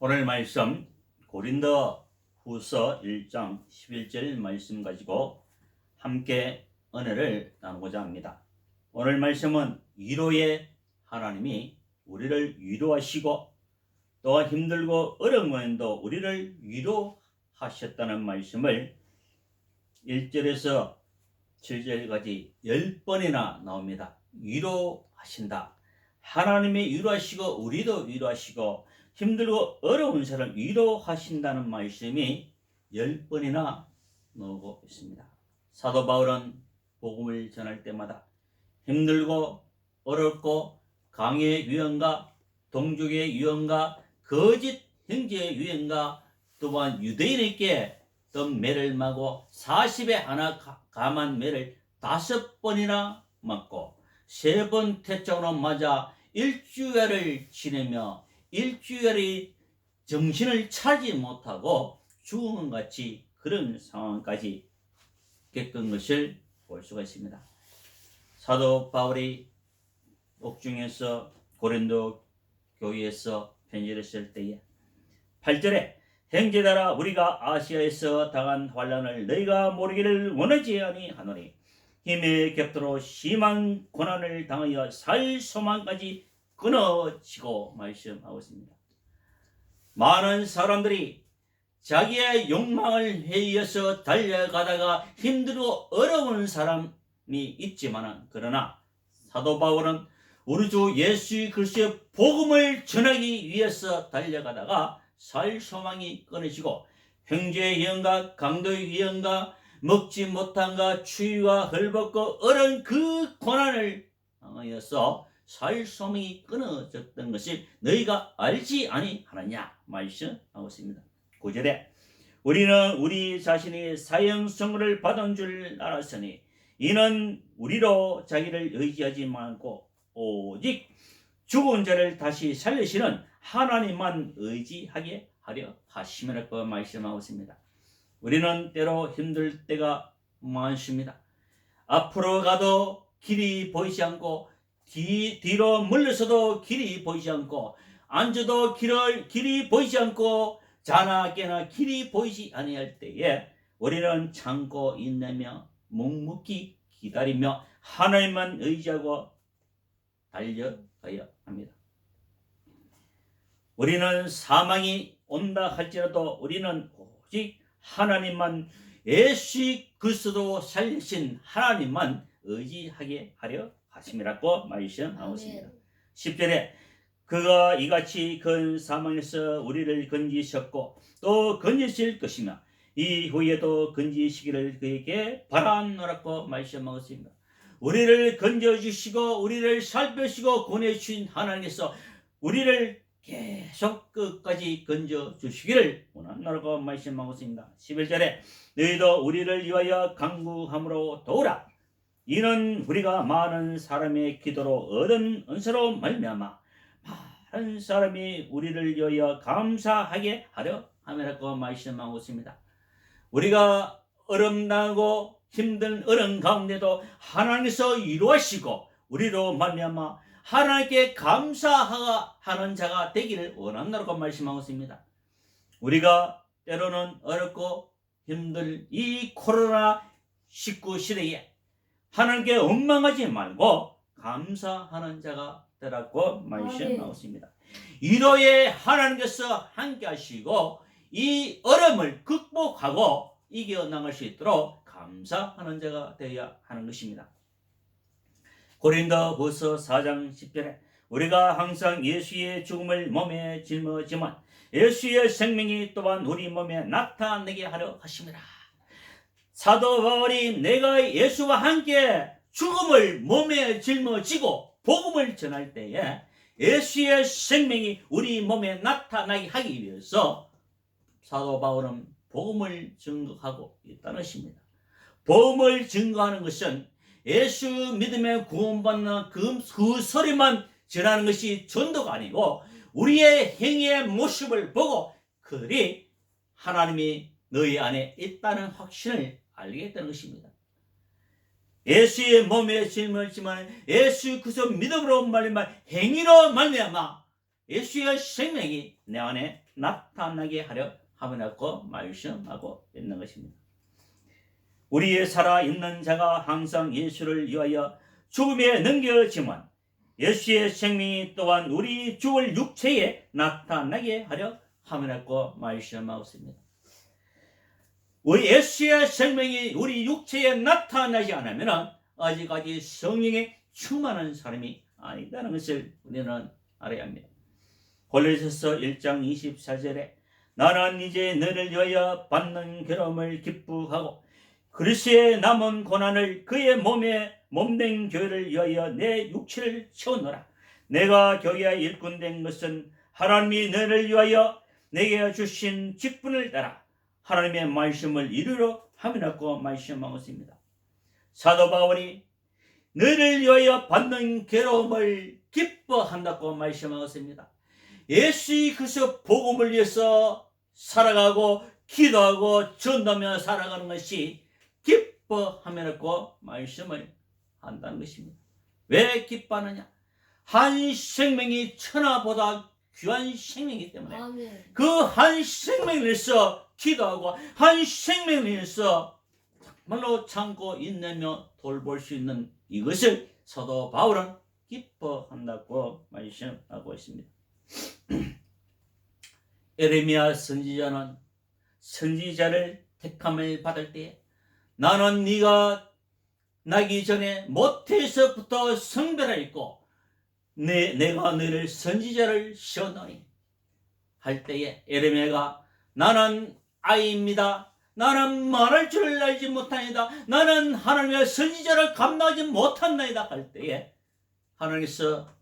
오늘 말씀 고린도 후서 1장 11절 말씀 가지고 함께 은혜를 나누고자 합니다. 오늘 말씀은 위로의 하나님이 우리를 위로하시고 또 힘들고 어려운 momen도 우리를 위로하셨다는 말씀을 1절에서 7절까지 10번이나 나옵니다. 위로하신다. 하나님이 위로하시고 우리도 위로하시고 힘들고 어려운 사람 위로하신다는 말씀이 10번이나 나오고 있습니다. 사도 바울은 복음을 전할 때마다 힘들고 어렵고 강의 유형과 동족의 유형과 거짓 형제의 유형과 또한 유대인에게 떤 매를 맞고 40에 하나 감한 매를 5번이나 맞고 3번 태적으로 맞아 일주일을 지내며 일주일이 정신을 차리지 못하고 죽은 것 같이 그런 상황까지 겪은 것을 볼 수가 있습니다. 사도 바울이 옥중에서 고린도 교회에서 편지를 쓸 때에 8절에 형제들아 우리가 아시아에서 당한 환난을 너희가 모르기를 원하지 아니하노니 힘에 겹도록 심한 고난을 당하여 살 소망까지 끊어지고 말씀하고 있습니다. 많은 사람들이 자기의 욕망을 회의해서 달려가다가 힘들고 어려운 사람이 있지만 그러나 사도 바울은 우리 주 예수 그리스도의 복음을 전하기 위해서 달려가다가 살 소망이 끊어지고 형제의 영과 강도의 영과 먹지 못한가 추위와 헐벗고 어려운 그 고난을 당하여서 살 소망이 끊어졌던 것을 너희가 알지 아니하느냐 말씀하고 있습니다. 9절에 우리는 우리 자신이 사형선고를 받은 줄 알았으니 이는 우리로 자기를 의지하지 말고 오직 죽은 자를 다시 살리시는 하나님만 의지하게 하려 하심이라고 말씀하고 있습니다. 우리는 때로 힘들 때가 많습니다. 앞으로 가도 길이 보이지 않고 뒤로 물러서도 길이 보이지 않고 앉아도 길이 보이지 않고 자나 깨나 길이 보이지 아니할 때에 우리는 참고 인내며 묵묵히 기다리며 하나님만 의지하고 달려가야 합니다. 우리는 사망이 온다 할지라도 우리는 오직 하나님만 예수 그리스도 살리신 하나님만 의지하게 하려 하심이라고 말씀하고 있습니다. 10절에 그가 이같이 큰 사망에서 우리를 건지셨고 또 건지실 것이며 이후에도 건지시기를 그에게 바라노라고 말씀하고 있습니다. 우리를 건져주시고 우리를 살펴주시고 보내주신 하나님께서 우리를 계속 끝까지 건져주시기를 원하노라고 말씀하고 있습니다. 11절에 너희도 우리를 위하여 간구함으로 도우라. 이는 우리가 많은 사람의 기도로 얻은 은사로 말미암아 많은 사람이 우리를 위하여 감사하게 하려 함이라고 말씀하고 있습니다. 우리가 어렵나고 힘든 어려운 가운데도 하나님께서 위로하시고 우리로 말미암아 하나님께 감사하는 자가 되기를 원한다고 말씀하고 있습니다. 우리가 때로는 어렵고 힘들 이 코로나19 시대에 하나님께 원망하지 말고 감사하는 자가 되라고 말씀하고 있습니다. 위로에 하나님께서 함께 하시고 이 어려움을 극복하고 이겨나갈 수 있도록 감사하는 자가 되어야 하는 것입니다. 고린도후서 4장 10절에 우리가 항상 예수의 죽음을 몸에 짊어지만 예수의 생명이 또한 우리 몸에 나타내게 하려 하심이라. 사도 바울이 내가 예수와 함께 죽음을 몸에 짊어지고 복음을 전할 때에 예수의 생명이 우리 몸에 나타나게 하기 위해서 사도 바울은 복음을 증거하고 있다는 것입니다. 복음을 증거하는 것은 예수 믿음에 구원받는 그 소리만 전하는 것이 전도가 아니고 우리의 행위의 모습을 보고 그들이 하나님이 너희 안에 있다는 확신을 알게 되는 것입니다. 예수의 몸에 짊어지만 예수 그리스도 믿음으로 말미암아 행위로 말미암아 예수의 생명이 내 안에 나타나게 하려 함이라고 말씀하고 있는 것입니다. 우리의 살아있는 자가 항상 예수를 위하여 죽음에 넘겨지만 예수의 생명이 또한 우리 죽을 육체에 나타나게 하려 함이라고 말씀하고 있습니다. 우리 예수의 생명이 우리 육체에 나타나지 않으면 아직까지 성령에 충만한 사람이 아니다는 것을 우리는 알아야 합니다. 골로새서 1장 24절에 나는 이제 너를 위하여 받는 괴로움을 기뻐하고 그리스도의 남은 고난을 그의 몸에 몸된 교회를 위하여 내 육체를 채우노라. 내가 교회의 일꾼 된 것은 하나님이 너를 위하여 내게 주신 직분을 따라 하나님의 말씀을 이루려 함이라고 말씀하고 있습니다. 사도 바울이 너를 위하여 받는 괴로움을 기뻐한다고 말씀하고 있습니다. 예수 그리스도 복음을 위해서 살아가고 기도하고 전도하며 살아가는 것이 기뻐함이라고 말씀을 한다는 것입니다. 왜 기뻐하느냐? 한 생명이 천하보다 귀한 생명이기 때문에 그 한 생명을 위해서 기도하고 한 생명을 위해서 정말로 참고 인내며 돌볼 수 있는 이것을 사도 바울은 기뻐한다고 말씀하고 있습니다. 에레미야 선지자는 선지자를 택함을 받을 때에 나는 네가 나기 전에 모태에서부터 성별하였고 내가 너를 선지자를 시었노니 할 때에 에레미야가 나는 아이입니다. 나는 말할 줄 알지 못하나이다. 나는 하나님의 선지자를 감당하지 못한나이다 할 때에 하나님께서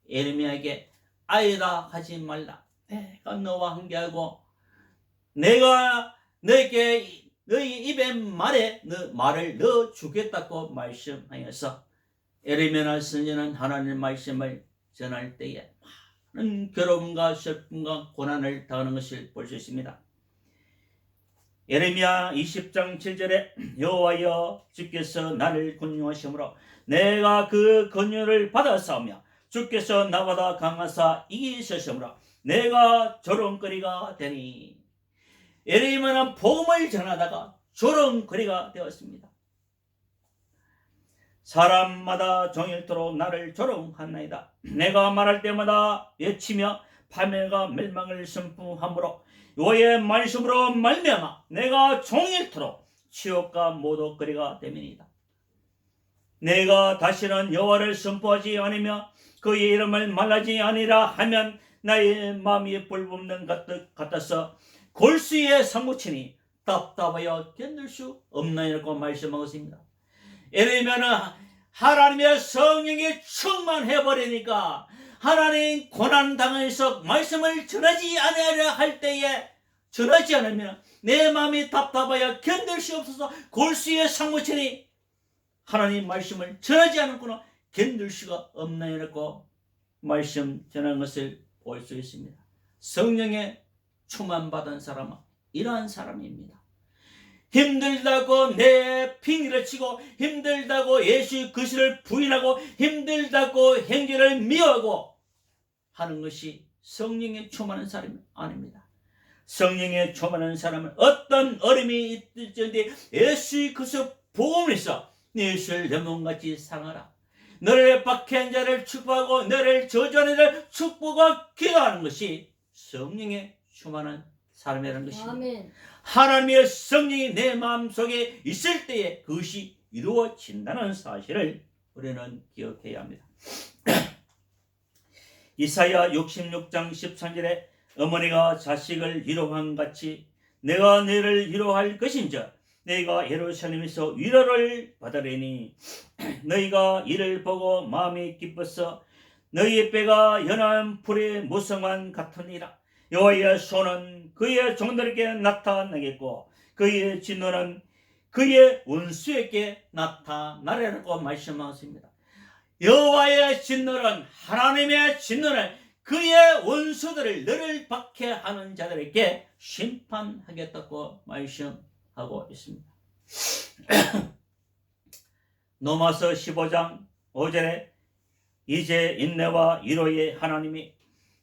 에레미야에게 아이다 하지 말라. 내가 너와 함께하고 내가 너에게 너희 입에 말을 넣어 주겠다고 말씀하여서 에레미야 선지자는 하나님의 말씀을 전할 때에 많은 괴로움과 슬픔과 고난을 당하는 것을 볼 수 있습니다. 에레미야 20장 7절에 여호와여 주께서 나를 권유하심으로 내가 그 권유를 받아싸우며 주께서 나보다 강하사 이기셨으므로 내가 조롱거리가 되니 에레미야는 복음을 전하다가 조롱거리가 되었습니다. 사람마다 종일토록 나를 조롱하나이다. 내가 말할 때마다 외치며 파멸과 멸망을 선포함으로 여호와의 말씀으로 말미암아 내가 종일토록 치욕과 모독거리가 됨이니이다. 내가 다시는 여호와를 선포하지 않으며 그의 이름을 말하지 아니라 하면 나의 마음이 불붙는 것 같아서 골수에 사무치니 답답하여 견딜 수 없나이라고 말씀하고 있습니다. 에레미야는 하나님의 성령에 충만해버리니까 하나님 고난당해서 말씀을 전하지 않으려 할 때에 전하지 않으면 내 마음이 답답하여 견딜 수 없어서 골수에 사무치니 하나님 말씀을 전하지 않았구나 견딜 수가 없나이라고 말씀 전하는 것을 볼 수 있습니다. 성령에 충만받은 사람은 이러한 사람입니다. 힘들다고 내 핑계를 치고 힘들다고 예수 그리스도를 부인하고 힘들다고 행위를 미워하고 하는 것이 성령에 충만한 사람이 아닙니다. 성령에 충만한 사람은 어떤 어려움이 있을지 예수 그리스도 복음을 해서 예수를 내 몸같이 사랑하라. 너를 박해한 자를 축복하고 너를 저주하는 자를 축복하고 기도하는 것이 성령에 충만한 사람이라는 것입니다. 아멘. 하나님의 성령이 내 마음속에 있을 때에 그것이 이루어진다는 사실을 우리는 기억해야 합니다. 이사야 66장 13절에 어머니가 자식을 위로한 같이 내가 너를 위로할 것인즉 너희가 예루살렘에서 위로를 받으리니 너희가 이를 보고 마음이 기뻐서 너희의 뼈가 연한 불의 무성한 같으니라. 여호와의 손은 그의 종들에게 나타나겠고 그의 진노는 그의 원수에게 나타나리라고 말씀하십니다. 여호와의 진노는 하나님의 진노는 그의 원수들을 너를 박해하는 자들에게 심판하겠다고 말씀하고 있습니다. 로마서 15장 5절에 이제 인내와 위로의 하나님이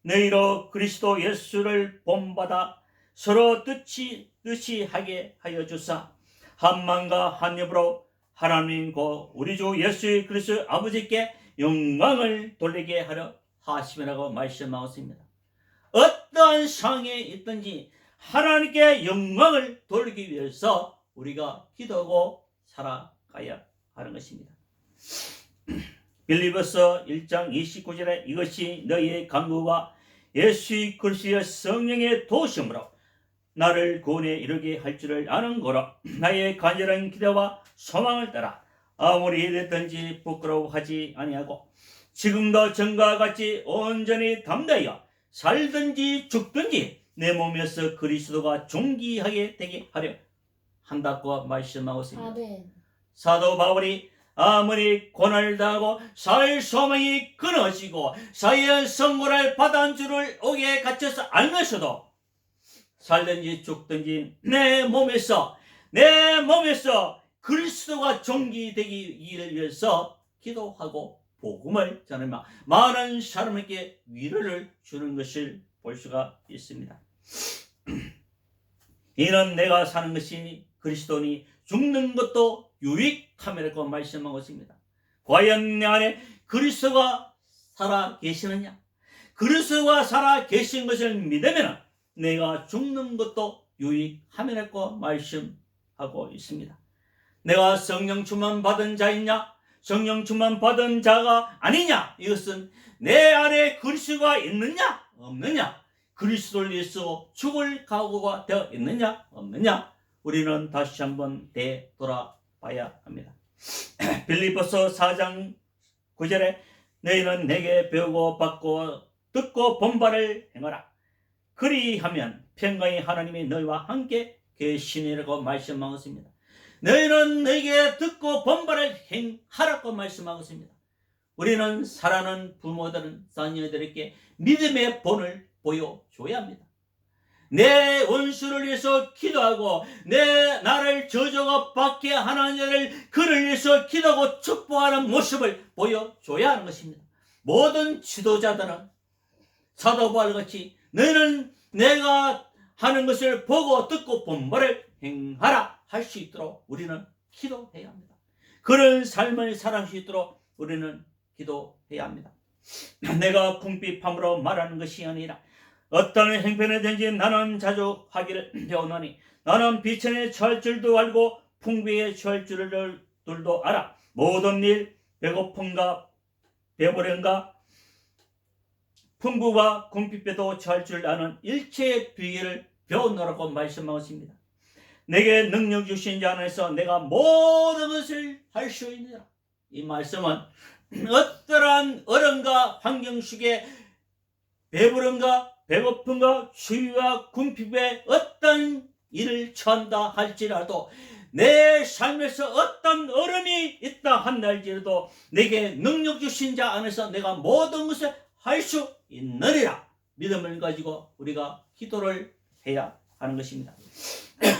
너희로 그리스도 예수를 본받아 서로 뜻이 하게 하여 주사 한 마음과 한 입으로 하나님 고 우리 주 예수 그리스도 아버지께 영광을 돌리게 하려 하심이라고 말씀하셨습니다. 어떠한 상황에 있든지 하나님께 영광을 돌리기 위해서 우리가 기도하고 살아가야 하는 것입니다. 빌립보서 1장 29절에 이것이 너희의 간구와 예수 그리스도의 성령의 도우심으로 나를 구원에 이르게 할 줄을 아는 거라. 나의 간절한 기대와 소망을 따라 아무리 이랬든지 부끄러워하지 아니하고 지금도 전과 같이 온전히 담대하여 살든지 죽든지 내 몸에서 그리스도가 존귀하게 되게 하려 한다고 말씀하고 있습니다. 사도 바울이 아무리 고난을 당하고 살 소망이 끊어지고 사형 선고를 받은 줄을 옥에 갇혀서 알면서도 살든지 죽든지 내 몸에서 그리스도가 존귀되기 위해서 기도하고 복음을 전하며 많은 사람에게 위로를 주는 것을 볼 수가 있습니다. 이는 내가 사는 것이 그리스도니 죽는 것도 유익함이라고 말씀하고 있습니다. 과연 내 안에 그리스도가 살아 계시느냐? 그리스도가 살아 계신 것을 믿으면 내가 죽는 것도 유익함이라고 말씀하고 있습니다. 내가 성령 충만 받은 자이냐? 성령 충만 받은 자가 아니냐? 이것은 내 안에 그리스도가 있느냐? 없느냐? 그리스도를 위해서 죽을 각오가 되어 있느냐? 없느냐? 우리는 다시 한번 되돌아봐야 합니다. 빌립보서 4장 9절에 너희는 내게 배우고 받고 듣고 본바를 행하라. 그리하면 평강의 하나님이 너희와 함께 계시니라고 말씀하고 있습니다. 너희는 내게 듣고 본바를 행하라고 말씀하고 있습니다. 우리는 사랑하는 부모들은 자녀들에게 믿음의 본을 보여줘야 합니다. 내 원수를 위해서 기도하고 나를 저주가 받게 하는 자를 그를 위해서 기도하고 축복하는 모습을 보여줘야 하는 것입니다. 모든 지도자들은 사도 바울같이 너희는 내가 하는 것을 보고 듣고 본바를 행하라 할 수 있도록 우리는 기도해야 합니다. 그런 삶을 살아갈 수 있도록 우리는 기도해야 합니다. 내가 궁핍함으로 말하는 것이 아니라 어떤 행편이든지 나는 자주 하기를 배우노니 나는 비천에 처할 줄도 알고 풍비에 처할 줄도 알아. 모든 일 배고픔과 배부름과 풍부와 궁핍에도 처할 줄 아는 일체의 비결을 배우노라고 말씀하십니다. 내게 능력 주신 자 안에서 내가 모든 것을 할 수 있느라. 이 말씀은 어떠한 어려움과 환경 속에 배부름과 배고픔과 추위와 궁핍에 어떤 일을 처한다 할지라도 내 삶에서 어떤 어려움이 있다 한날지라도 내게 능력 주신 자 안에서 내가 모든 것을 할 수 있느니라 믿음을 가지고 우리가 기도를 해야 하는 것입니다.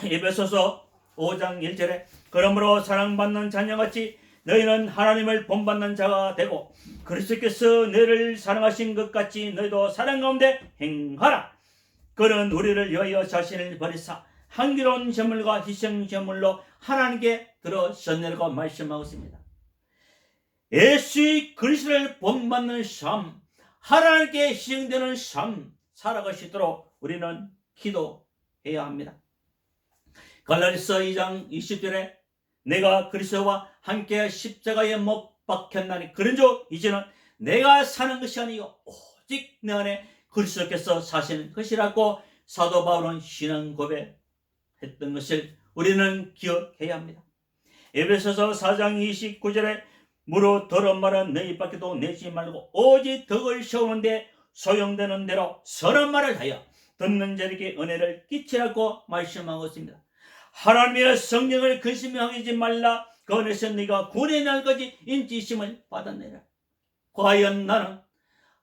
에베소서 5장 1절에 그러므로 사랑받는 자녀같이 너희는 하나님을 본받는 자가 되고 그리스도께서 너희를 사랑하신 것 같이 너희도 사랑 가운데 행하라. 그는 우리를 위하여 자신을 버리사 향기로운 제물과 희생 제물로 하나님께 들어셨느라고 말씀하고 있습니다. 예수 그리스도를 본받는 삶, 하나님께 희생되는 삶 살아갈 수 있도록 우리는 기도해야 합니다. 갈라디아서 2장 20절에 내가 그리스도와 함께 십자가에 못 박혔나니 그런즉 이제는 내가 사는 것이 아니요 오직 내 안에 그리스도께서 사시는 것이라고 사도 바울은 신앙 고백했던 것을 우리는 기억해야 합니다. 에베소서 4장 29절에 무릇 더러운 말은 너희밖에도 내지 말고 오직 덕을 세우는데 소용되는 대로 선한 말을 하여 듣는 자에게 은혜를 끼치라고 말씀하고 있습니다. 하나님의 성령을 근심하지 말라. 그 안에서 네가 구원의 날까지 인지심을 받았느니라. 과연 나는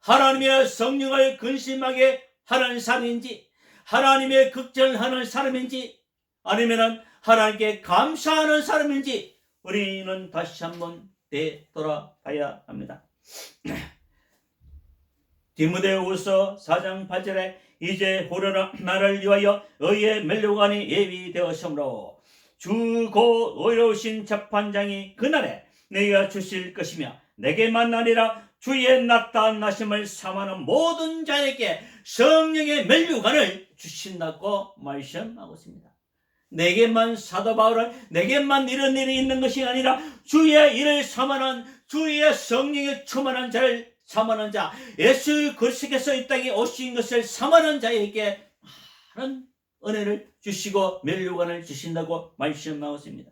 하나님의 성령을 근심하게 하는 사람인지 하나님의 극정을 하는 사람인지 아니면 하나님께 감사하는 사람인지 우리는 다시 한번 되돌아봐야 합니다. 디모데후서 4장 8절에 이제 호려라 나를 위하여 의의 멸류관이 예비되었으므로 주 곧 의로우신 재판장이 그날에 내가 주실 것이며 내게만 아니라 주의 나타나심을 사모하는 모든 자에게 성령의 멸류관을 주신다고 말씀하고 있습니다. 내게만 사도 바울은 내게만 이런 일이 있는 것이 아니라 주의 일을 사모하는 주의 성령에 충만한 자를 사모하는 자, 예수 그리스도께서 이 땅에 오신 것을 사모하는 자에게 많은 은혜를 주시고 멸류관을 주신다고 말씀하고 있습니다.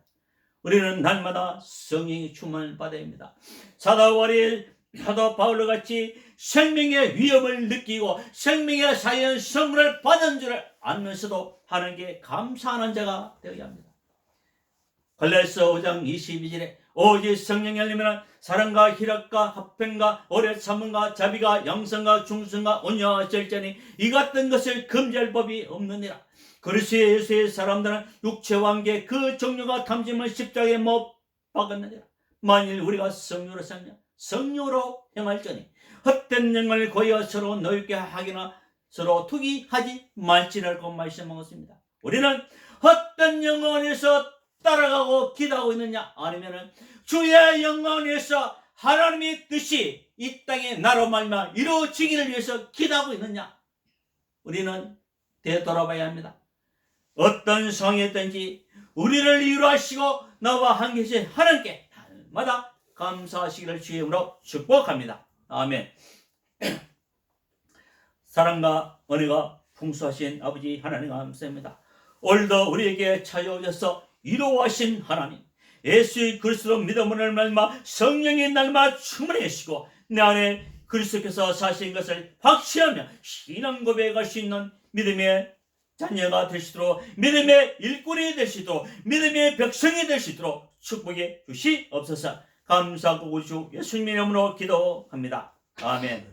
우리는 날마다 성령의 충만을 받아야 합니다. 사도 바울과 같이 생명의 위험을 느끼고 생명의 사연 선물을 받은 줄을 알면서도 하나님께 감사하는 자가 되어야 합니다. 갈라디아서 5장 22절에 오직 성령이 열리면 사랑과 희락과 화평과 오래 참음과 자비가 양성과 중성과 온유와 절제니 이 같은 것을 금지할 법이 없느니라. 그리스도 예수의 사람들은 육체와 함께 그 종류가 탐심을 십자가에 못 박았느니라. 만일 우리가 성령으로 살며 성령으로 행할지니 헛된 영을 고여 서로 노엽게 하기나 서로 투기하지 말지라고 말씀하셨습니다. 우리는 헛된 영혼에서 따라가고 기도하고 있느냐, 아니면 주의 영광에서 하나님의 뜻이 이 땅에 나로 말미암아 이루어지기를 위해서 기도하고 있느냐, 우리는 되돌아봐야 합니다. 어떤 상황이든지 우리를 이루하시고 나와 함께 하신 하나님께 날마다 감사하시기를 주의 이름으로 축복합니다. 아멘. 사랑과 은혜가 풍성하신 아버지 하나님 감사합니다. 오늘도 우리에게 찾아오셔서 이루어하신 하나님, 예수 그리스도 믿음을 말마 성령의 날마다 충만히 하시고 내 안에 그리스도께서 사신 것을 확신하며 신앙 고백할 수 있는 믿음의 자녀가 되시도록, 믿음의 일꾼이 되시도록, 믿음의 백성이 되시도록 축복해 주시옵소서. 감사하고 우리 주 예수님의 이름으로 기도합니다. 아멘.